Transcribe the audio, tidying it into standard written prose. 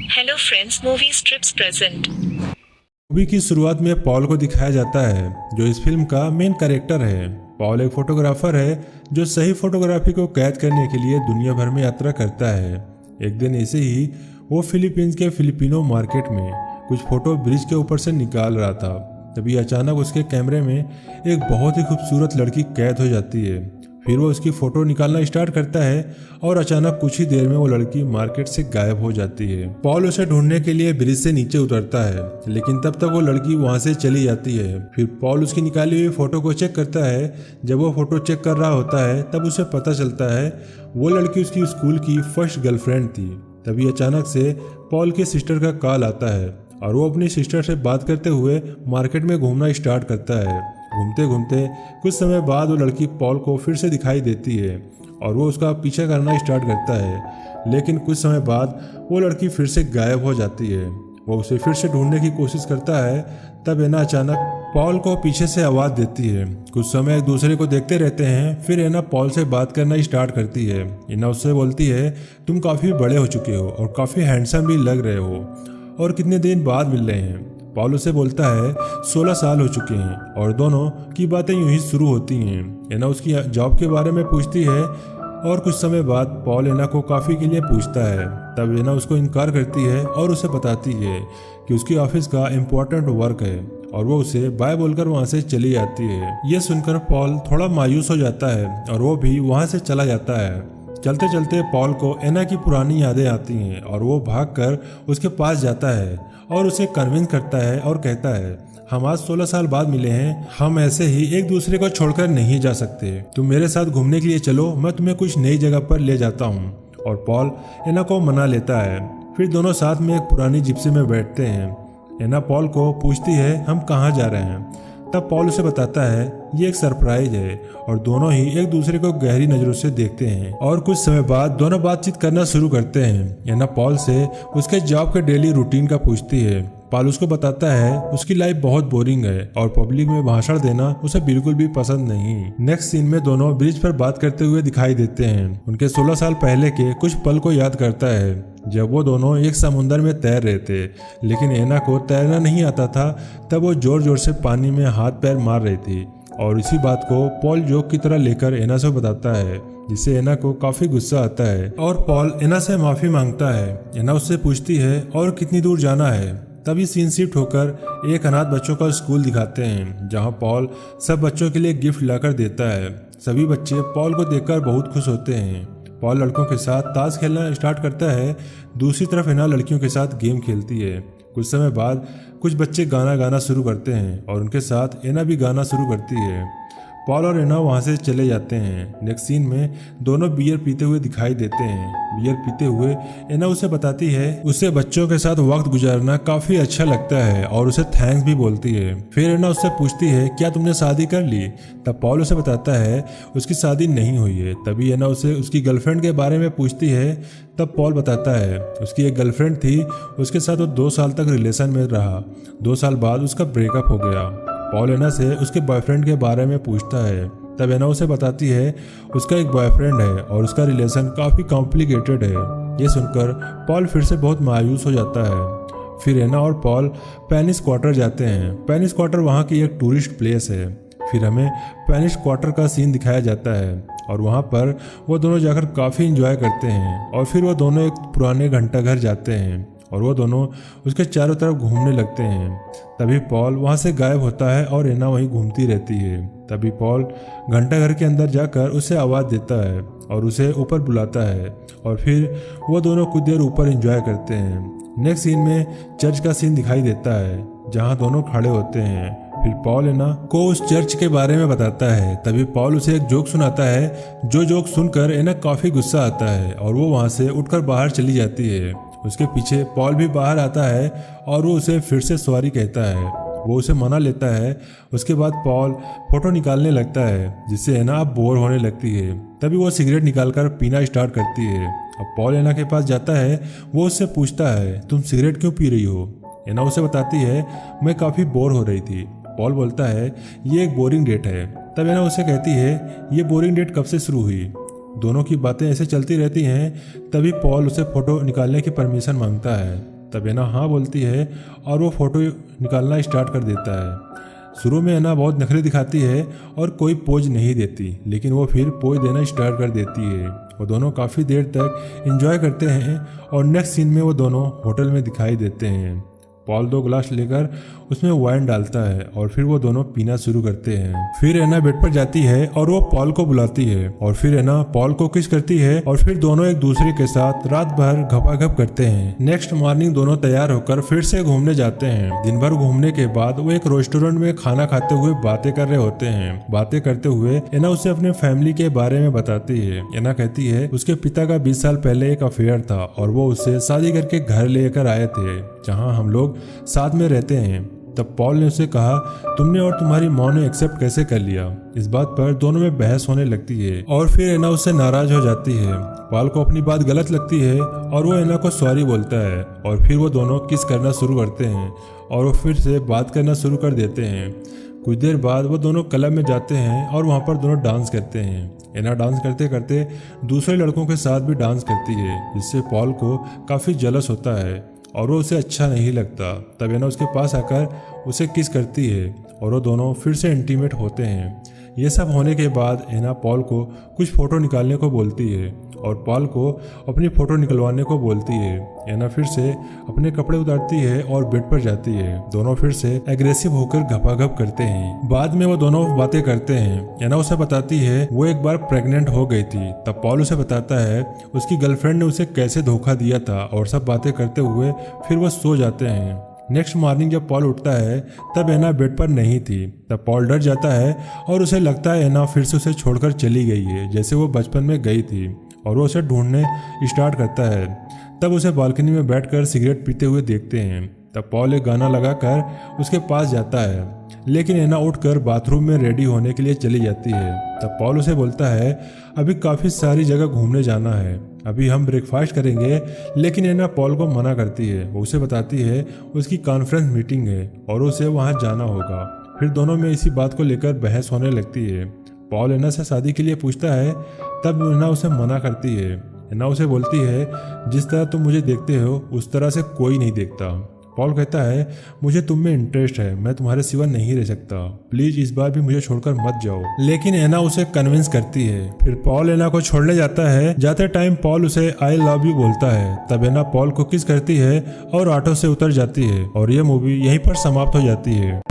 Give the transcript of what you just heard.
Hello friends, movie strips present. Movie की शुरुआत में पॉल को दिखाया जाता है जो इस फिल्म का मेन कैरेक्टर है। पॉल एक फोटोग्राफर है जो सही फोटोग्राफी को कैद करने के लिए दुनिया भर में यात्रा करता है। एक दिन ऐसे ही वो फिलीपींस के फिलिपिनो मार्केट में कुछ फोटो ब्रिज के ऊपर से निकाल रहा था। तभी अचानक उसके कैमरे में एक बहुत ही खूबसूरत लड़की कैद हो जाती है। फिर वो उसकी फ़ोटो निकालना स्टार्ट करता है और अचानक कुछ ही देर में वो लड़की मार्केट से गायब हो जाती है। पॉल उसे ढूंढने के लिए ब्रिज से नीचे उतरता है, लेकिन तब तक वो लड़की वहां से चली जाती है। फिर पॉल उसकी निकाली हुई फ़ोटो को चेक करता है। जब वो फ़ोटो चेक कर रहा होता है तब उसे पता चलता है वो लड़की उसकी स्कूल की फर्स्ट गर्लफ्रेंड थी। तभी अचानक से पॉल के सिस्टर का कॉल आता है और वो अपनी सिस्टर से बात करते हुए मार्केट में घूमना स्टार्ट करता है। घूमते घूमते कुछ समय बाद वो लड़की पॉल को फिर से दिखाई देती है और वो उसका पीछा करना स्टार्ट करता है, लेकिन कुछ समय बाद वो लड़की फिर से गायब हो जाती है। वो उसे फिर से ढूंढने की कोशिश करता है। तब एना अचानक पॉल को पीछे से आवाज़ देती है। कुछ समय एक दूसरे को देखते रहते हैं। फिर एना पॉल से बात करना स्टार्ट करती है। एना उससे बोलती है, तुम काफ़ी बड़े हो चुके हो और काफ़ी हैंडसम भी लग रहे हो और कितने दिन बाद मिल रहे हैं। पॉल उसे बोलता है 16 साल हो चुके हैं और दोनों की बातें यूं ही शुरू होती हैं। एना उसकी जॉब के बारे में पूछती है और कुछ समय बाद पॉल एना को कॉफ़ी के लिए पूछता है। तब एना उसको इनकार करती है और उसे बताती है कि उसकी ऑफिस का इम्पोर्टेंट वर्क है और वो उसे बाय बोलकर वहाँ से चली जाती है। ये सुनकर पॉल थोड़ा मायूस हो जाता है और वो भी वहाँ से चला जाता है। चलते चलते पॉल को एना की पुरानी यादें आती हैं और वो भागकर उसके पास जाता है और उसे कन्विंस करता है और कहता है, हम आज 16 साल बाद मिले हैं, हम ऐसे ही एक दूसरे को छोड़कर नहीं जा सकते। तुम मेरे साथ घूमने के लिए चलो, मैं तुम्हें कुछ नई जगह पर ले जाता हूँ। और पॉल एना को मना लेता है। फिर दोनों साथ में एक पुरानी जिप्सी में बैठते हैं। एना पॉल को पूछती है, हम कहाँ जा रहे हैं? तब पॉल उसे बताता है ये एक सरप्राइज है और दोनों ही एक दूसरे को गहरी नजरों से देखते हैं और कुछ समय बाद दोनों बातचीत करना शुरू करते हैं। एना पॉल से उसके जॉब के डेली रूटीन का पूछती है। पॉल उसको बताता है उसकी लाइफ बहुत बोरिंग है और पब्लिक में भाषण देना उसे बिल्कुल भी पसंद नहीं। नेक्स्ट सीन में दोनों ब्रिज पर बात करते हुए दिखाई देते हैं। उनके 16 साल पहले के कुछ पल को याद करता है जब वो दोनों एक समुंदर में तैर रहे थे, लेकिन एना को तैरना नहीं आता था। तब वो जोर जोर से पानी में हाथ पैर मार रही थी और इसी बात को पॉल जोक की तरह लेकर एना से बताता है, जिससे एना को काफी गुस्सा आता है और पॉल एना से माफी मांगता है। एना उससे पूछती है और कितनी दूर जाना है। तभी सीन शिफ्ट होकर एक अनाथ बच्चों का स्कूल दिखाते हैं जहां पॉल सब बच्चों के लिए गिफ्ट लाकर देता है। सभी बच्चे पॉल को देखकर बहुत खुश होते हैं। पॉल लड़कों के साथ ताश खेलना स्टार्ट करता है। दूसरी तरफ एना लड़कियों के साथ गेम खेलती है। कुछ समय बाद कुछ बच्चे गाना गाना शुरू करते हैं और उनके साथ एना भी गाना शुरू करती है। पॉल और एना वहाँ से चले जाते हैं। नेक्स्ट सीन में दोनों बियर पीते हुए दिखाई देते हैं। बियर पीते हुए एना उसे बताती है उसे बच्चों के साथ वक्त गुजारना काफ़ी अच्छा लगता है और उसे थैंक्स भी बोलती है। फिर एना उससे पूछती है क्या तुमने शादी कर ली? तब पॉल उसे बताता है उसकी शादी नहीं हुई है। तभी एना उसे उसकी गर्लफ्रेंड के बारे में पूछती है। तब पॉल बताता है उसकी एक गर्लफ्रेंड थी, उसके साथ वो 2 साल तक रिलेशन में रहा। 2 साल बाद उसका ब्रेकअप हो गया। पॉल एना से उसके बॉयफ्रेंड के बारे में पूछता है। तब एना उसे बताती है उसका एक बॉयफ्रेंड है और उसका रिलेशन काफ़ी कॉम्प्लिकेटेड है। ये सुनकर पॉल फिर से बहुत मायूस हो जाता है। फिर एना और पॉल पेनिस क्वार्टर जाते हैं। पेनिस क्वार्टर वहाँ की एक टूरिस्ट प्लेस है। फिर हमें पेनिस क्वार्टर का सीन दिखाया जाता है और वहाँ पर वो दोनों जाकर काफ़ी इंजॉय करते हैं और फिर वो दोनों एक पुराने घंटाघर जाते हैं और वो दोनों उसके चारों तरफ घूमने लगते हैं। तभी पॉल वहाँ से गायब होता है और एना वहीं घूमती रहती है। तभी पॉल घंटाघर के अंदर जाकर उसे आवाज़ देता है और उसे ऊपर बुलाता है और फिर वो दोनों कुछ देर ऊपर एंजॉय करते हैं। नेक्स्ट सीन में चर्च का सीन दिखाई देता है जहाँ दोनों खड़े होते हैं। फिर पॉल एना को उस चर्च के बारे में बताता है। तभी पॉल उसे एक जोक सुनाता है। जो जोक सुनकर एना काफ़ी गुस्सा आता है और वो वहाँ से उठकर बाहर चली जाती है। उसके पीछे पॉल भी बाहर आता है और वो उसे फिर से सॉरी कहता है। वो उसे मना लेता है। उसके बाद पॉल फोटो निकालने लगता है जिससे एना अब बोर होने लगती है। तभी वो सिगरेट निकालकर पीना स्टार्ट करती है। अब पॉल एना के पास जाता है। वो उससे पूछता है तुम सिगरेट क्यों पी रही हो? एना उसे बताती है मैं काफ़ी बोर हो रही थी। पॉल बोलता है ये एक बोरिंग डेट है। तब एना उसे कहती है ये बोरिंग डेट कब से शुरू हुई? दोनों की बातें ऐसे चलती रहती हैं। तभी पॉल उसे फ़ोटो निकालने की परमिशन मांगता है। तब एना हाँ बोलती है और वो फोटो निकालना स्टार्ट कर देता है। शुरू में एना बहुत नखरे दिखाती है और कोई पोज नहीं देती, लेकिन वो फिर पोज देना स्टार्ट कर देती है। वो दोनों काफ़ी देर तक एंजॉय करते हैं और नेक्स्ट सीन में वो दोनों होटल में दिखाई देते हैं। पॉल 2 ग्लास लेकर उसमें वाइन डालता है और फिर वो दोनों पीना शुरू करते हैं। फिर एना बेड पर जाती है और वो पॉल को बुलाती है और फिर एना पॉल को किस करती है और फिर दोनों एक दूसरे के साथ रात भर घपाघप करते हैं। नेक्स्ट मॉर्निंग दोनों तैयार होकर फिर से घूमने जाते हैं। दिन भर घूमने के बाद वो एक रेस्टोरेंट में खाना खाते हुए बातें कर रहे होते हैं। बातें करते हुए एना उसे अपने फैमिली के बारे में बताती है। एना कहती है उसके पिता का 20 साल पहले एक अफेयर था और वो उससे शादी करके घर लेकर आए थे, जहाँ हम लोग साथ में रहते हैं। तब पॉल ने उसे कहा, तुमने और तुम्हारी माँ ने एक्सेप्ट कैसे कर लिया? इस बात पर दोनों में बहस होने लगती है और फिर एना उससे नाराज हो जाती है। पॉल को अपनी बात गलत लगती है और वो एना को सॉरी बोलता है और फिर वो दोनों किस करना शुरू करते हैं और वो फिर से बात करना शुरू कर देते हैं। कुछ देर बाद वो दोनों क्लब में जाते हैं और वहाँ पर दोनों डांस करते हैं। एना डांस करते करते दूसरे लड़कों के साथ भी डांस करती है, जिससे पॉल को काफ़ी जलस होता है और वो उसे अच्छा नहीं लगता। तब एना उसके पास आकर उसे किस करती है और वो दोनों फिर से इंटीमेट होते हैं। ये सब होने के बाद एना पॉल को कुछ फ़ोटो निकालने को बोलती है और पॉल को अपनी फ़ोटो निकलवाने को बोलती है। एना फिर से अपने कपड़े उतारती है और बेड पर जाती है। दोनों फिर से एग्रेसिव होकर घपाघप करते हैं। बाद में वो दोनों बातें करते हैं। एना उसे बताती है वो एक बार प्रेग्नेंट हो गई थी। तब पॉल उसे बताता है उसकी गर्लफ्रेंड ने उसे कैसे धोखा दिया था और सब बातें करते हुए फिर वो सो जाते हैं। नेक्स्ट मॉर्निंग जब पॉल उठता है तब एना बेड पर नहीं थी। तब पॉल डर जाता है और उसे लगता है एना फिर से उसे छोड़कर चली गई है, जैसे वो बचपन में गई थी, और वो उसे ढूंढने स्टार्ट करता है। तब उसे बालकनी में बैठकर सिगरेट पीते हुए देखते हैं। तब पॉल एक गाना लगाकर उसके पास जाता है, लेकिन एना उठकर बाथरूम में रेडी होने के लिए चली जाती है। तब पॉल उसे बोलता है अभी काफ़ी सारी जगह घूमने जाना है, अभी हम ब्रेकफास्ट करेंगे, लेकिन एना पॉल को मना करती है। वो उसे बताती है उसकी कॉन्फ्रेंस मीटिंग है और उसे वहाँ जाना होगा। फिर दोनों में इसी बात को लेकर बहस होने लगती है। पॉल एना से शादी के लिए पूछता है, तब एना उसे मना करती है। एना उसे बोलती है जिस तरह तुम मुझे देखते हो उस तरह से कोई नहीं देखता। पॉल कहता है मुझे तुम में इंटरेस्ट है, मैं तुम्हारे सिवा नहीं रह सकता, प्लीज इस बार भी मुझे छोड़कर मत जाओ। लेकिन एना उसे कन्विंस करती है। फिर पॉल एना को छोड़ने जाता है। जाते टाइम पॉल उसे आई लव यू बोलता है। तब एना पॉल को किस करती है और ऑटो से उतर जाती है और यह मूवी यहीं पर समाप्त हो जाती है।